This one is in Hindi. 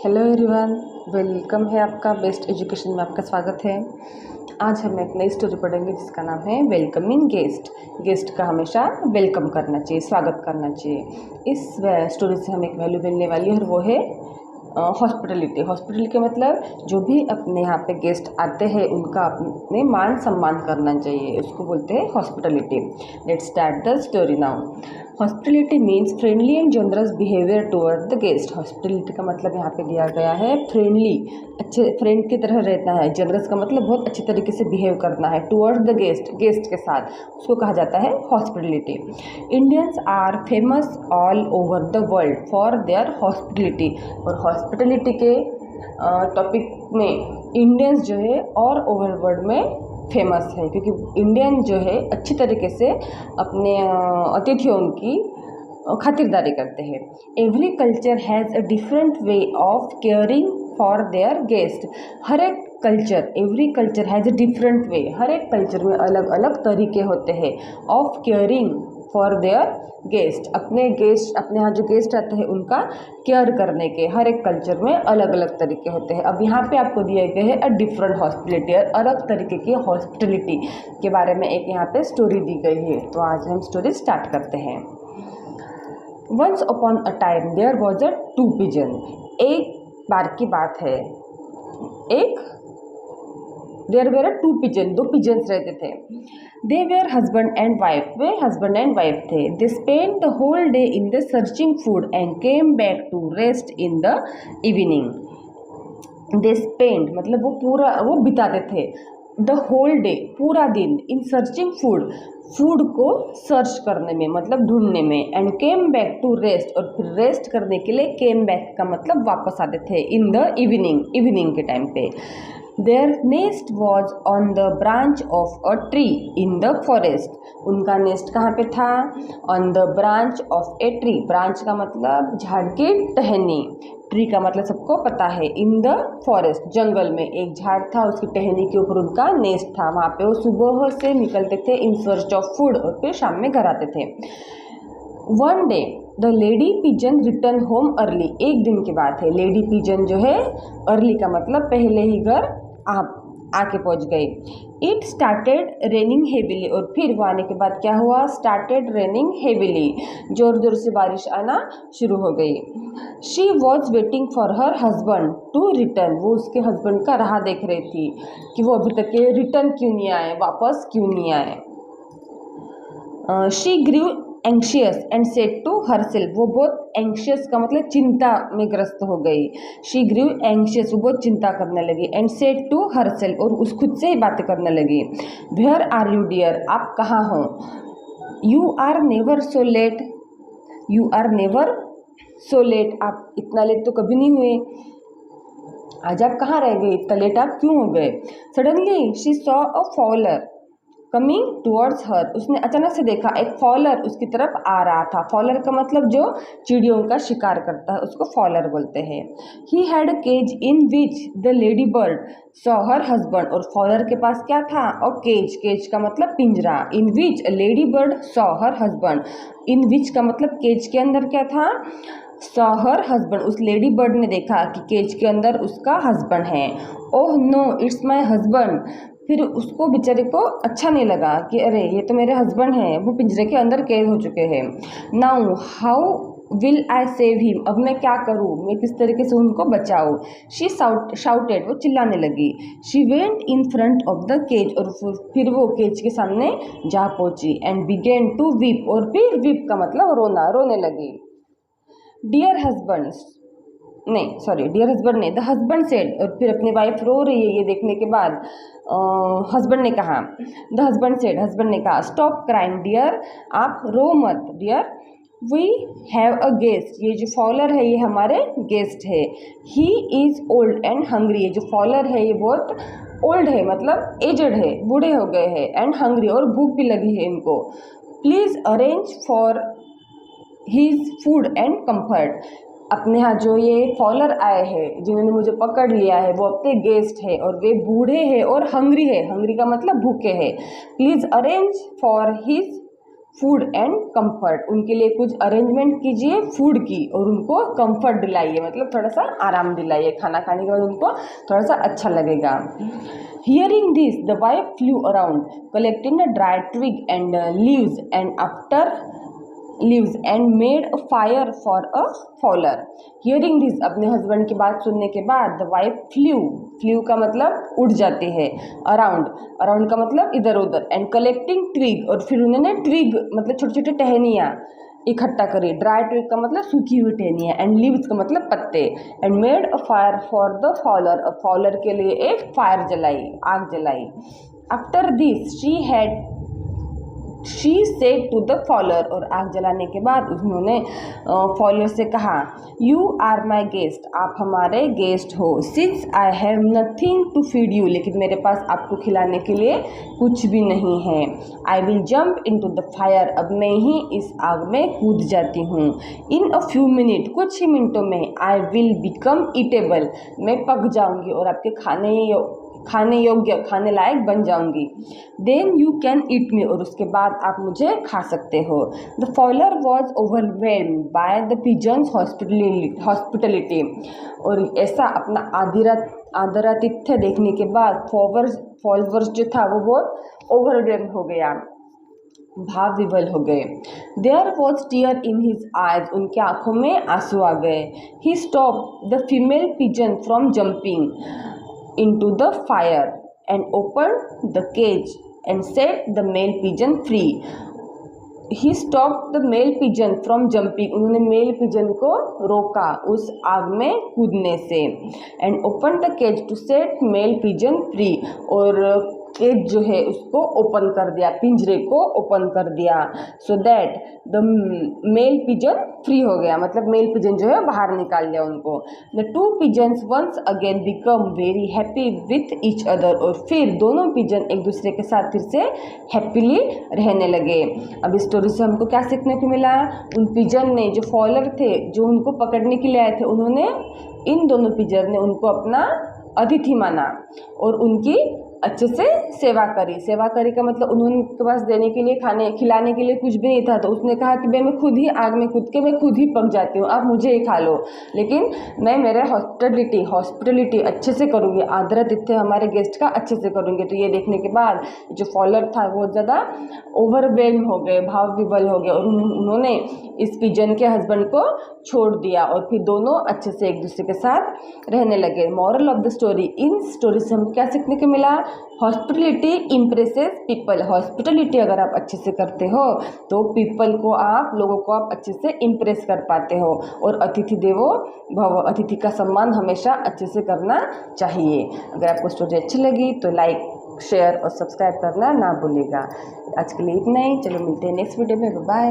हेलो एवरीवन, वेलकम है आपका बेस्ट एजुकेशन में आपका स्वागत है। आज हम एक नई स्टोरी पढ़ेंगे जिसका नाम है वेलकमिंग गेस्ट। गेस्ट का हमेशा वेलकम करना चाहिए, स्वागत करना चाहिए। इस स्टोरी से हमें एक वैल्यू मिलने वाली है और वो है हॉस्पिटलिटी। हॉस्पिटलिटी का मतलब जो भी अपने यहाँ पे गेस्ट आते हैं उनका अपने मान सम्मान करना चाहिए, उसको बोलते हैं hospitality. Let's start the story now. Hospitality means friendly and generous behaviour toward the guest. Hospitality का मतलब यहाँ पे दिया गया है फ्रेंडली, अच्छे फ्रेंड की तरह रहना है। जनरस का मतलब बहुत अच्छे तरीके से बिहेव करना है टुवर्ड द गेस्ट, गेस्ट के साथ, उसको कहा जाता है hospitality. Indians are famous all over the world for their hospitality. और हॉस्पिटलिटी के टॉपिक में इंडियंस जो है और ओवर वर्ल्ड में फेमस है, क्योंकि इंडियन जो है अच्छी तरीके से अपने अतिथियों की खातिरदारी करते हैं। Every culture has a different way of caring for their guest. हर एक कल्चर, every culture has a different way, हर एक कल्चर में अलग अलग तरीके होते हैं of caring for their guest. अपने यहाँ जो गेस्ट आते हैं उनका केयर करने के हर एक कल्चर में अलग अलग तरीके होते हैं। अब यहाँ पे आपको दिए गए हैं अ डिफरेंट हॉस्पिटलिटी, अलग तरीके की हॉस्पिटलिटी के बारे में एक यहाँ पे स्टोरी दी गई है। तो आज हम स्टोरी स्टार्ट करते हैं। Once upon a time there was a two pigeon. एक बार की बात है, देयर वेर टू पिजन, दो पिजन्स रहते थे। They were husband and wife, वे हस्बैंड एंड वाइफ थे। They spend the whole day in the searching food and came back to rest in the evening. They spend मतलब वो बिताते थे द होल डे, पूरा दिन, इन सर्चिंग फूड, फूड को सर्च करने में मतलब ढूंढने में, and came back to rest, और फिर रेस्ट करने के लिए केम बैक का मतलब वापस आते थे इन द इवनिंग, इवनिंग के टाइम पे। Their nest was on the branch of a tree in the forest. उनका नेस्ट कहाँ पे था? On the branch of a tree. branch का मतलब झाड़ की टहनी, ट्री का मतलब सबको पता है। in the forest, जंगल में एक झाड़ था, उसकी टहनी के ऊपर उनका नेस्ट था। वहाँ पे वो सुबह से निकलते थे in search of food और फिर शाम में घर आते थे। One day the lady pigeon return home early. एक दिन की बात है, लेडी पिजन जो है, अर्ली का मतलब पहले ही घर आके पहुंच गई। इट स्टार्टेड रेनिंग हेविली, और फिर वो आने के बाद क्या हुआ? स्टार्टेड रेनिंग हेविली, जोर जोर से बारिश आना शुरू हो गई। She was waiting for her husband to return. वो उसके हस्बैंड का राह देख रही थी कि वो अभी तक के रिटर्न क्यों नहीं आए, वापस क्यों नहीं आए। She grew anxious and said to herself. वो बहुत एंक्शियस का मतलब चिंता में ग्रस्त हो गई। शी ग्रीव एंक्शियस, वो बहुत चिंता करने लगी। एंड सेड टू हरसेल्फ, और उस खुद से ही बातें करने लगी। वेयर आर यू डियर, आप कहाँ हो? You are never so late, you are never so late, आप इतना लेट तो कभी नहीं हुए। आज आप कहाँ रह गए, इतना लेट आप क्यों हो गए? Suddenly she saw a fowler coming towards her. उसने अचानक से देखा एक फॉलर उसकी तरफ आ रहा था। फॉलर का मतलब जो चिड़ियों का शिकार करता है उसको फॉलर बोलते हैं। He had a cage in which the lady bird saw her husband. और फॉलर के पास क्या था? और केज, केज का मतलब पिंजरा। In which lady bird saw her husband, in which का मतलब केज के अंदर क्या था? सॉ हर हस्बैंड, उस लेडी बर्ड ने देखा कि केज के अंदर उसका हस्बैंड है। Oh no it's my husband, फिर उसको बेचारे को अच्छा नहीं लगा कि अरे ये तो मेरे हस्बैंड हैं, वो पिंजरे के अंदर कैद हो चुके हैं। Now how will I save him, अब मैं क्या करूँ, मैं किस तरीके से उनको बचाऊँ? शी शाउटेड, वो चिल्लाने लगी। She went in front of the cage, और फिर वो केज के सामने जा पहुँची। एंड बिगेन टू वीप, और फिर वीप का मतलब रोना, रोने लगी। डियर हस्बैंड, नहीं सॉरी, डियर हस्बैंड ने, द हस्बैंड सेड, और फिर अपनी वाइफ रो रही है ये देखने के बाद हस्बैंड ने कहा, द हस्बैंड सेड, हस्बैंड ने कहा, स्टॉप क्राइंग डियर, आप रो मत dear, we have a guest, ये जो फॉलर है ये हमारे गेस्ट है। He is old and hungry, ये जो फॉलर है ये बहुत ओल्ड है मतलब एजड है, बूढ़े हो गए हैं, एंड हंग्री, और भूख भी लगी है इनको। Please arrange for his food and comfort. अपने यहाँ जो ये फॉलर आए हैं जिन्होंने मुझे पकड़ लिया है वो अपने गेस्ट है, और वे बूढ़े हैं और हंग्री है, हंग्री का मतलब भूखे हैं। Please arrange for his food and comfort, उनके लिए कुछ अरेंजमेंट कीजिए फूड की और उनको कंफर्ट दिलाइए, मतलब थोड़ा सा आराम दिलाइए, खाना खाने के बाद उनको थोड़ा सा अच्छा लगेगा। Hearing this, the wife flew around, collecting a dry twig and leaves, and made a fire for a fowler. Hearing this, अपने हस्बैंड की बात सुनने के बाद the wife flew का मतलब उड़ जाते हैं, around का मतलब इधर उधर, and collecting twig, और फिर उन्होंने twig मतलब छोटे छोटे टहनियाँ इकट्ठा करी, ड्राई ट्विग का मतलब सूखी हुई टहनियाँ, एंड लीव्स का मतलब पत्ते, and made a fire for the fowler, और फॉलर के लिए एक फायर जलाई, आग जलाई। After this she said to the fowler, और आग जलाने के बाद उन्होंने फॉलर से कहा, यू आर माई गेस्ट, आप हमारे गेस्ट हो, since I have nothing to feed you, लेकिन मेरे पास आपको खिलाने के लिए कुछ भी नहीं है। I will jump into the fire, अब मैं ही इस आग में कूद जाती हूँ। इन अ फ्यू मिनट, कुछ ही मिनटों में, आई विल बिकम ईटेबल, मैं पक जाऊँगी और आपके खाने योग्य, खाने लायक बन जाऊंगी। Then you can eat me, और उसके बाद आप मुझे खा सकते हो। The fowler was overwhelmed by the pigeon's hospitality, और ऐसा अपना आदरातिथ्य देखने के बाद फॉलोवर्स जो था वो बहुत ओवरवेल्म हो गया, भाव विवल हो गए। There was tear in his eyes, उनके आंखों में आंसू आ गए। He stop the female pigeon from jumping into the fire and opened the cage and set the male pigeon free. He stopped the male pigeon from jumping, उन्होंने मेल पिजन को रोका उस आग में कूदने से, and opened the cage to set male pigeon free, और केज जो है उसको ओपन कर दिया, पिंजरे को ओपन कर दिया, so that the male pigeon free हो गया, मतलब मेल पिजन जो है बाहर निकाल लिया उनको। The two pigeons once again become very happy with each other, और फिर दोनों पिजन एक दूसरे के साथ फिर से हैप्पीली रहने लगे। अब इस स्टोरी से हमको क्या सीखने को मिला? उन पिजन ने, जो फॉलर थे, जो उनको पकड़ने के लिए आए थे, उन्होंने, इन दोनों पिजन ने उनको अपना अतिथि माना और उनकी अच्छे से सेवा करी का मतलब उन्होंने के पास देने के लिए, खिलाने के लिए कुछ भी नहीं था, तो उसने कहा कि मैं खुद ही आग में कूद के मैं खुद ही पक जाती हूँ, आप मुझे ही खा लो, लेकिन मैं मेरे हॉस्पिटलिटी अच्छे से करूँगी, आदरातिथ्य हमारे गेस्ट का अच्छे से करूँगी। तो ये देखने के बाद जो फॉलोअर था बहुत ज़्यादा ओवरवेल्म हो गए, भाव विवल हो गए, और उन्होंने इस पिजन के हस्बैंड को छोड़ दिया और फिर दोनों अच्छे से एक दूसरे के साथ रहने लगे। Moral of the story, in story से हम क्या सीखने को मिला? हॉस्पिटलिटी इम्प्रेसेस पीपल, हॉस्पिटलिटी अगर आप अच्छे से करते हो तो पीपल को लोगों को आप अच्छे से इम्प्रेस कर पाते हो, और अतिथि देवो भव, अतिथि का सम्मान हमेशा अच्छे से करना चाहिए। अगर आपको स्टोरी अच्छी लगी तो लाइक, शेयर और सब्सक्राइब करना ना भूलिएगा। आज के लिए इतना ही, चलो मिलते हैं नेक्स्ट वीडियो में, बाय।